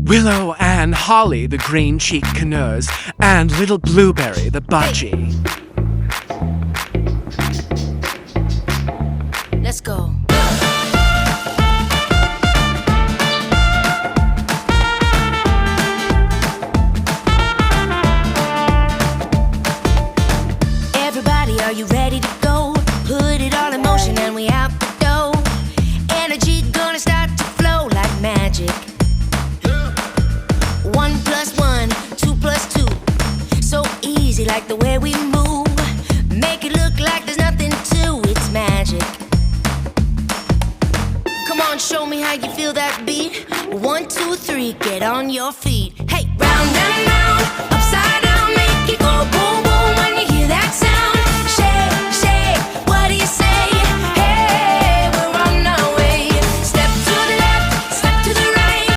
Willow and Holly, the green-cheeked canoes, and Little Blueberry, the budgie. Let's go. Everybody, are you ready to go? Put it all in motion and we out the door. Energy gonna start to flow like magic. 1 + 1, 2 + 2. So easy, like the way we move. Make it look like there's nothing to it's magic. Come on, show me how you feel that beat. 1, 2, 3, get on your feet. Hey, round and round.